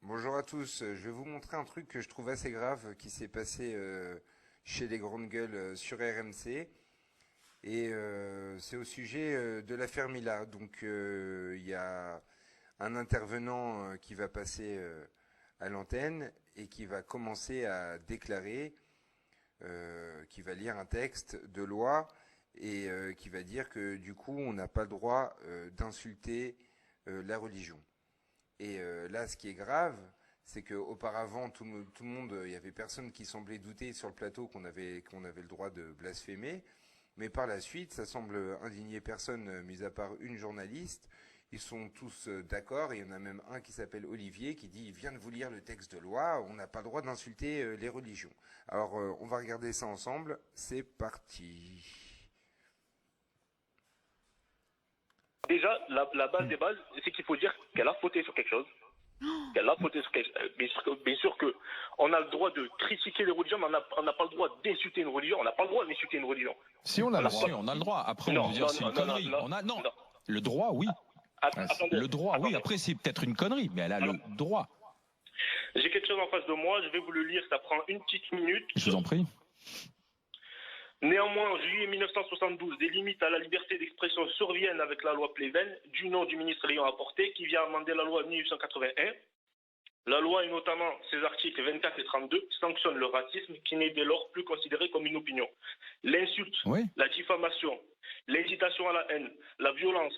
Bonjour à tous, je vais vous montrer un truc que je trouve assez grave qui s'est passé chez les grandes gueules sur RMC. Et c'est au sujet de l'affaire Mila. Donc il y a un intervenant qui va passer à l'antenne et qui va commencer à déclarer, qui va lire un texte de loi et qui va dire que du coup on n'a pas le droit d'insulter la religion. Et là, ce qui est grave, c'est qu'auparavant, tout le monde, il y avait personne qui semblait douter sur le plateau qu'on avait le droit de blasphémer. Mais par la suite, ça semble indigner personne, mis à part une journaliste. Ils sont tous d'accord, et il y en a même un qui s'appelle Olivier qui dit « Il vient de vous lire le texte de loi, on n'a pas le droit d'insulter les religions ». Alors, on va regarder ça ensemble. C'est parti. Déjà, la base des bases, c'est qu'il faut dire qu'elle a fauté sur quelque chose. Qu'elle a fauté sur quelque chose. Bien sûr qu'on a le droit de critiquer les religions, mais on n'a pas le droit d'insulter une religion. On n'a pas le droit d'insulter une religion. Si on a le droit. Après, on veut dire c'est une connerie. Non. Le droit, oui. Attendez, le droit, oui. Après, c'est peut-être une connerie, mais elle a le droit. J'ai quelque chose en face de moi. Je vais vous le lire. Ça prend une petite minute. Je vous en prie. Néanmoins, en juillet 1972, des limites à la liberté d'expression surviennent avec la loi Pleven, du nom du ministre l'ayant apporté, qui vient amender la loi de 1881. La loi, et notamment ses articles 24 et 32, sanctionne le racisme, qui n'est dès lors plus considéré comme une opinion. L'insulte, oui. La diffamation, l'incitation à la haine, la violence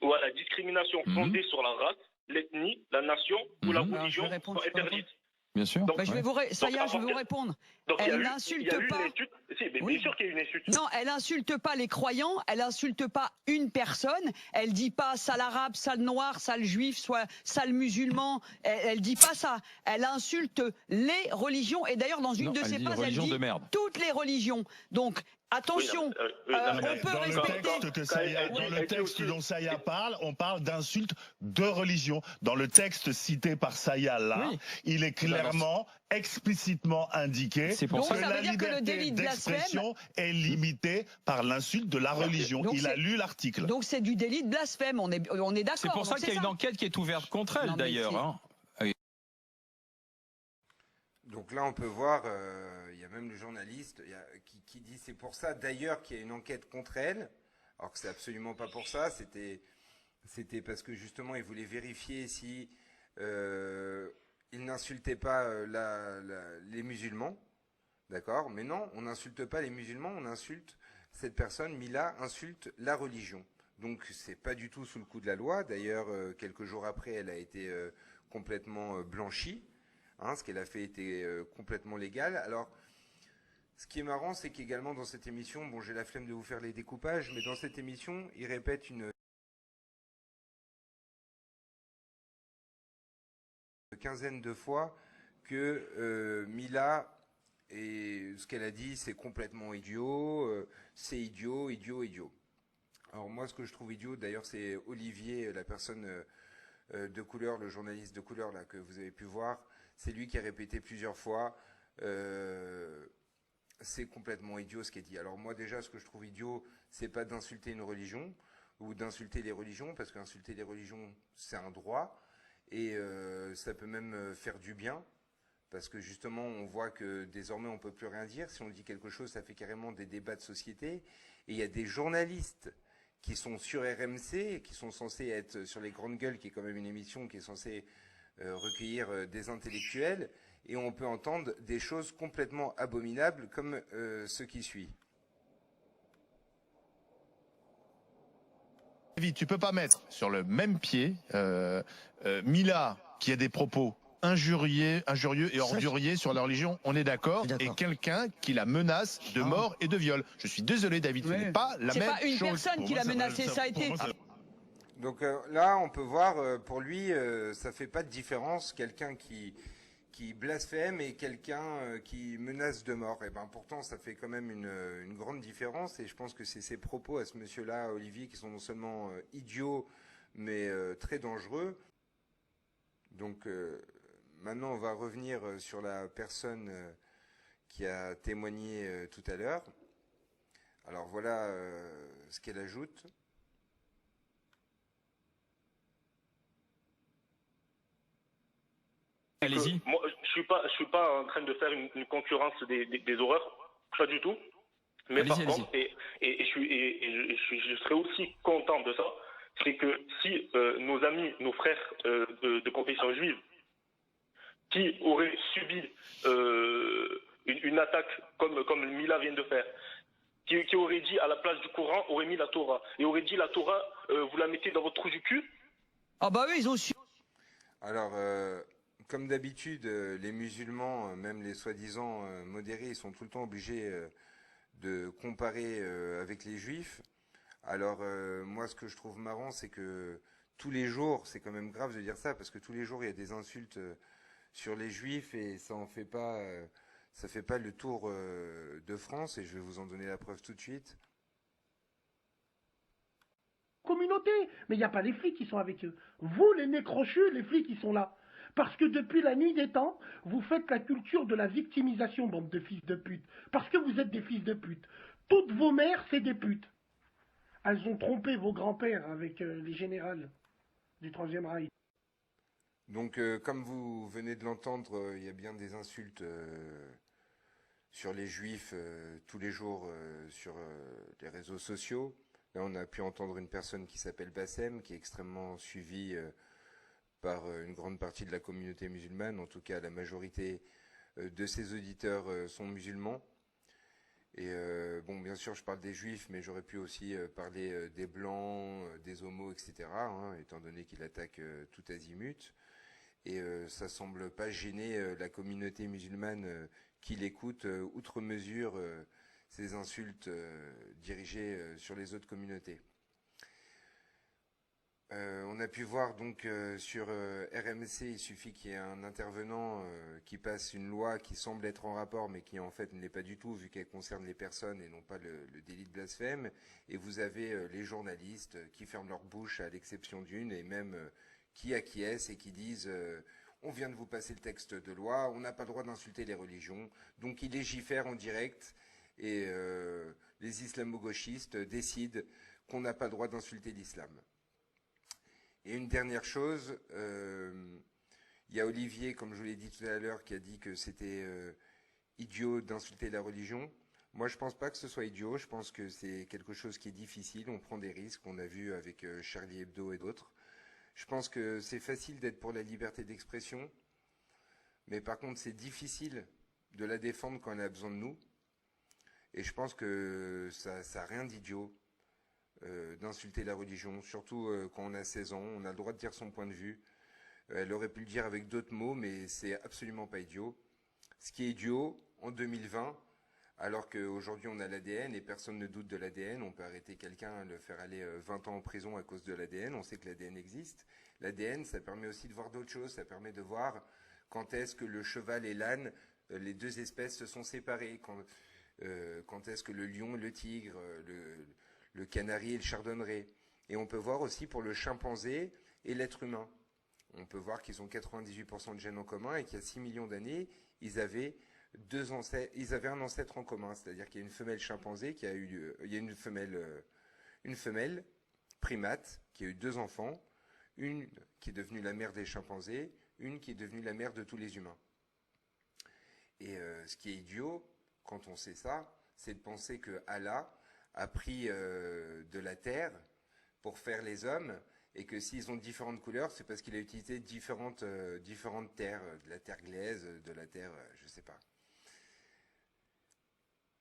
ou à la discrimination fondée sur la race, l'ethnie, la nation ou la religion sont interdites. Bien sûr. Donc, je vais vous répondre. Elle n'insulte pas. Bien sûr qu'il y a une insulte. Non, elle insulte pas les croyants, elle insulte pas une personne, elle dit pas sale arabe, sale noir, sale juif, soit sale musulman, elle dit pas ça. Elle insulte les religions et d'ailleurs dans une de ses phrases elle dit toutes les religions. Donc attention, on peut respecter. Dans le texte dont Saya parle, on parle d'insulte de religion. Dans le texte cité par Saya là, il est clairement, explicitement indiqué que la liberté d'expression est limitée par l'insulte de la religion. Il a lu l'article. Donc c'est du délit de blasphème, on est d'accord. C'est pour ça qu'il y a une enquête qui est ouverte contre elle d'ailleurs. Donc là, on peut voir, il y a même le journaliste qui dit c'est pour ça d'ailleurs qu'il y a une enquête contre elle, alors que c'est absolument pas pour ça, c'était parce que justement il voulait vérifier si il n'insultait pas les musulmans, d'accord? Mais non, on n'insulte pas les musulmans, on insulte cette personne, Mila insulte la religion. Donc c'est pas du tout sous le coup de la loi. D'ailleurs, quelques jours après, elle a été complètement blanchie. Ce qu'elle a fait était complètement légal. Alors, ce qui est marrant, c'est qu'également dans cette émission, bon, j'ai la flemme de vous faire les découpages, mais dans cette émission, il répète une quinzaine de fois que Mila, et ce qu'elle a dit, c'est complètement idiot, c'est idiot. Alors moi, ce que je trouve idiot, d'ailleurs, c'est Olivier, la personne de couleur, le journaliste de couleur là que vous avez pu voir. C'est lui qui a répété plusieurs fois, c'est complètement idiot ce qui est dit. Alors moi déjà, ce que je trouve idiot, c'est pas d'insulter une religion ou d'insulter les religions, parce qu'insulter les religions, c'est un droit, et ça peut même faire du bien, parce que justement, on voit que désormais, on peut plus rien dire. Si on dit quelque chose, ça fait carrément des débats de société, et il y a des journalistes qui sont sur RMC, qui sont censés être sur les grandes gueules, qui est quand même une émission qui est censée recueillir des intellectuels, et on peut entendre des choses complètement abominables comme ce qui suit. Tu peux pas mettre sur le même pied Mila qui a des propos injurieux et orduriers sur la religion, on est d'accord, et quelqu'un qui la menace de mort et de viol. Je suis désolé David, ce n'est pas la même chose. C'est pas une personne qui l'a menacé, ça a été... Donc là, on peut voir, pour lui, ça fait pas de différence, quelqu'un qui blasphème et quelqu'un qui menace de mort. Et ben pourtant, ça fait quand même une grande différence, et je pense que c'est ses propos à ce monsieur-là, Olivier, qui sont non seulement idiots, mais très dangereux. Donc maintenant, on va revenir sur la personne qui a témoigné tout à l'heure. Alors voilà ce qu'elle ajoute. Allez-y. Moi, je suis pas en train de faire une concurrence des horreurs, pas du tout. Mais par contre, je serais aussi content de ça, c'est que si nos amis, nos frères de confession juive, qui auraient subi une attaque comme Mila vient de faire, qui aurait dit à la place du Coran, aurait mis la Torah, et aurait dit la Torah, vous la mettez dans votre trou du cul. Ah bah oui, ils ont su. Alors, comme d'habitude, les musulmans, même les soi-disant modérés, ils sont tout le temps obligés de comparer avec les juifs. Alors, moi, ce que je trouve marrant, c'est que tous les jours, c'est quand même grave de dire ça, parce que tous les jours, il y a des insultes sur les juifs, et ça fait pas le tour de France, et je vais vous en donner la preuve tout de suite. Communauté, mais il n'y a pas les flics qui sont avec eux. Vous, les nez crochus, les flics, ils sont là. Parce que depuis la nuit des temps, vous faites la culture de la victimisation, bande de fils de pute. Parce que vous êtes des fils de pute. Toutes vos mères, c'est des putes. Elles ont trompé vos grands-pères avec les générales du Troisième Reich. Donc, comme vous venez de l'entendre, il y a bien des insultes sur les juifs tous les jours sur les réseaux sociaux. Là, on a pu entendre une personne qui s'appelle Bassem, qui est extrêmement suivie par une grande partie de la communauté musulmane. En tout cas, la majorité de ses auditeurs sont musulmans. Et bon, bien sûr, je parle des juifs, mais j'aurais pu aussi parler des blancs, des homos, etc., hein, étant donné qu'il attaque tout azimut. Et ça semble pas gêner la communauté musulmane qui l'écoute outre mesure ces insultes dirigées sur les autres communautés. On a pu voir donc sur RMC, il suffit qu'il y ait un intervenant qui passe une loi qui semble être en rapport, mais qui en fait ne l'est pas du tout, vu qu'elle concerne les personnes et non pas le délit de blasphème. Et vous avez les journalistes qui ferment leur bouche à l'exception d'une, et même qui acquiescent et qui disent on vient de vous passer le texte de loi, on n'a pas le droit d'insulter les religions, donc ils légifèrent en direct, et les islamo-gauchistes décident qu'on n'a pas le droit d'insulter l'islam. Et une dernière chose, il y a Olivier, comme je vous l'ai dit tout à l'heure, qui a dit que c'était idiot d'insulter la religion. Moi, je pense pas que ce soit idiot, je pense que c'est quelque chose qui est difficile, on prend des risques, on a vu avec Charlie Hebdo et d'autres. Je pense que c'est facile d'être pour la liberté d'expression, mais par contre, c'est difficile de la défendre quand elle a besoin de nous. Et je pense que ça n'a rien d'idiot d'insulter la religion, surtout quand on a 16 ans, on a le droit de dire son point de vue. Elle aurait pu le dire avec d'autres mots, mais c'est absolument pas idiot. Ce qui est idiot, en 2020, alors qu'aujourd'hui on a l'ADN et personne ne doute de l'ADN, on peut arrêter quelqu'un, le faire aller 20 ans en prison à cause de l'ADN, on sait que l'ADN existe. L'ADN, ça permet aussi de voir d'autres choses, ça permet de voir quand est-ce que le cheval et l'âne, les deux espèces se sont séparées, quand est-ce que le lion et le tigre, le canari et le chardonneret. Et on peut voir aussi pour le chimpanzé et l'être humain. On peut voir qu'ils ont 98% de gènes en commun et qu'il y a 6 millions d'années, ils avaient un ancêtre en commun. C'est-à-dire qu'il y a une femelle chimpanzé il y a une femelle primate qui a eu 2 enfants, une qui est devenue la mère des chimpanzés, une qui est devenue la mère de tous les humains. Et ce qui est idiot, quand on sait ça, c'est de penser que Allah a pris de la terre pour faire les hommes, et que s'ils ont différentes couleurs, c'est parce qu'il a utilisé différentes terres, de la terre glaise, de la terre, je sais pas.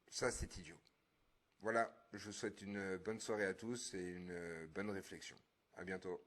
Ça, c'est idiot. Voilà, je vous souhaite une bonne soirée à tous et une bonne réflexion. À bientôt.